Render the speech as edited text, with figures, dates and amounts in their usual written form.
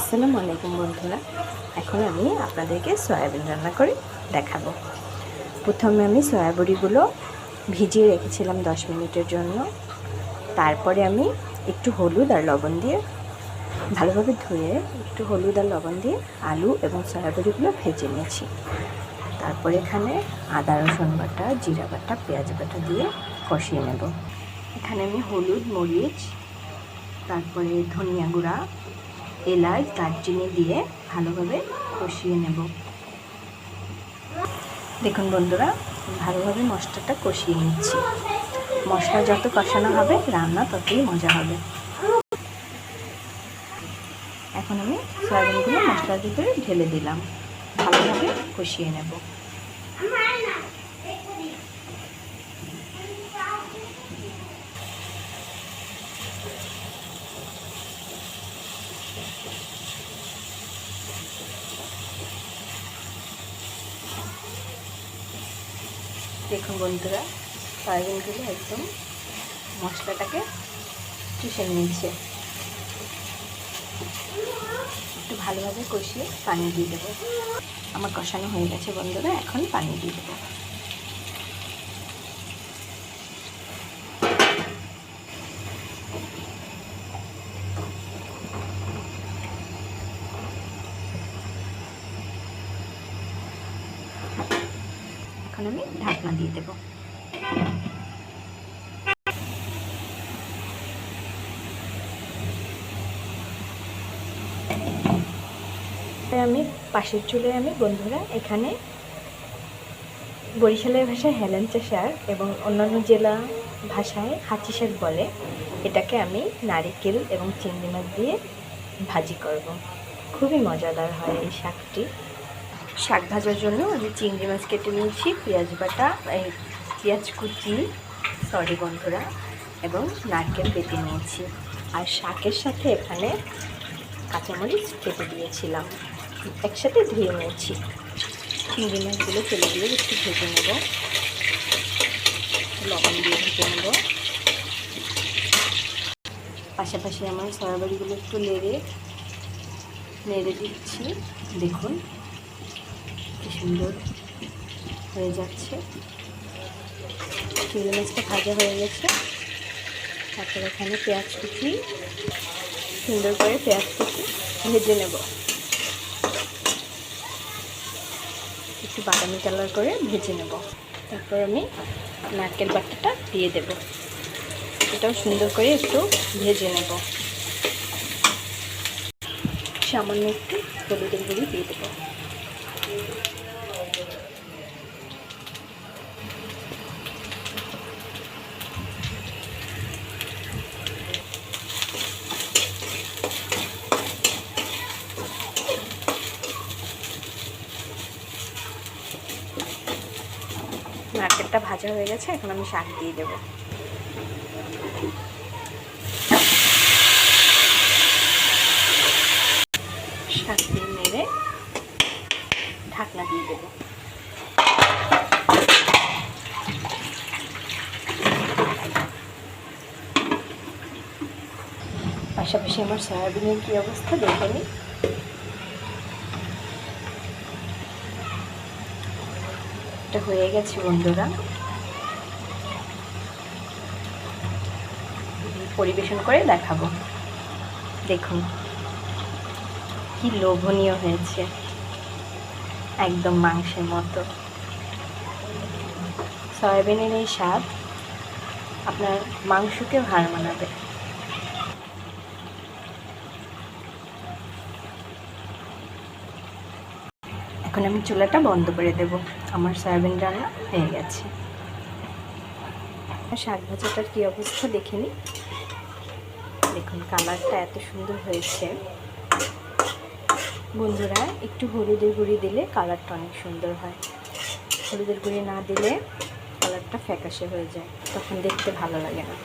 আসসালামু আলাইকুম বন্ধুরা। এখন আমি আপনাদেরকে সয়াবিন রান্না করে দেখাবো। প্রথমে আমি সয়াবড়িগুলো ভিজিয়ে রেখেছিলাম 10 মিনিটের জন্য। তারপরে আমি একটু হলুদ আর লবণ দিয়ে ভালোভাবে ধুয়ে একটু হলুদ আর লবণ দিয়ে আলু এবং সয়াবড়িগুলো ভেজে নিয়েছি। তারপরে এখানে আদা রসুন বাটা, জিরা বাটা, পেঁয়াজ বাটা দিয়ে কষিয়ে নেব। এখানে আমি হলুদ, মরিচ, তারপরে ধনিয়া গুঁড়া, এলাচ, দারচিনি দিয়ে ভালোভাবে কষিয়ে নেব। দেখুন বন্ধুরা, ভালোভাবে মশলাটা কষিয়ে নিচ্ছি। মশলা যত কষানো হবে রান্না ততই মজা হবে। এখন আমি সয়াবিনগুলো মশলার ভিতরে ঢেলে দিলাম, ভালোভাবে কষিয়ে নেব। দেখুন বন্ধুরা, সয়াবিনগুলো একদম মশলাটাকে চুষে নিয়েছে। একটু ভালোভাবে কষিয়ে পানি দিয়ে দেবো। আমার কষানো হয়ে গেছে বন্ধুরা, এখন পানি দিয়ে দেবো। এখন আমি ঢাকনা দিয়ে দেবো। আমি পাশের চুলায় বন্ধুরা এখানে বরিশালের ভাষায় হেলেঞ্চা শাক এবং অন্যান্য জেলা ভাষায় হাঁচি শাক বলে। এটাকে আমি নারিকেল এবং চিংড়ি মাছ দিয়ে ভাজি করব। খুবই মজাদার হয় এই শাকটি। শাক ভাজার জন্য আমি চিংড়ি মাছ কেটে নিয়েছি, পেঁয়াজ বাটা, পেঁয়াজ কুচি বন্ধুরা, এবং নারকেল বেটে নিয়েছি। আর শাকের সাথে এখানে কাঁচামরিচ কেটে দিয়েছিলাম, একসাথে ধুয়ে নিয়েছি। চিংড়ি মাছগুলো তেলে দিয়ে একটু ভেজে নেব, লবণ দিয়ে ভেজে নেব। পাশাপাশি আমার সয়াবড়িগুলো একটু নেড়ে দিচ্ছি। দেখুন কি সুন্দর হয়ে যাচ্ছে। চিংড়ি মাছটা ভাজা হয়ে গেছে। তারপর এখানে পেঁয়াজ কুচি, সুন্দর করে পেঁয়াজ কুচি ভেজে নেব, একটু বাদামি কালার করে ভেজে নেব। তারপর আমি নারকেল বাটাটা দিয়ে দেব, এটাও সুন্দর করে একটু ভেজে নেব। সামান্য একটু হলুদের গুঁড়ি দিয়ে দেব। নারকেলটা ভাজা হয়ে গেছে, এখন আমি শাক দিয়ে দেব। শাক দিয়ে নেড়ে ঢাকনা দিয়ে দেব। পাশাপাশি আমার সয়াবিনের কী অবস্থা দেখে নিই। এটা হয়ে গেছে বন্ধুরা, পরিবেশন করে দেখাবো। দেখুন কি লোভনীয় হয়েছে, একদম মাংসের মতো। সয়াবিনের এই স্বাদ আপনার মাংসকে হার মানাবে। এখন আমি চুলাটা বন্ধ করে দেব। আমার সয়াবিন রান্না হয়ে গেছে। শাক ভাজাটার কী অবস্থা দেখে নিই। দেখুন কালারটা এত সুন্দর হয়েছে বন্ধুরা। একটু হলুদের গুঁড়ি দিলে কালারটা অনেক সুন্দর হয়। হলুদের গুঁড়ি না দিলে কালারটা ফ্যাকাশে হয়ে যায়, তখন দেখতে ভালো লাগে না।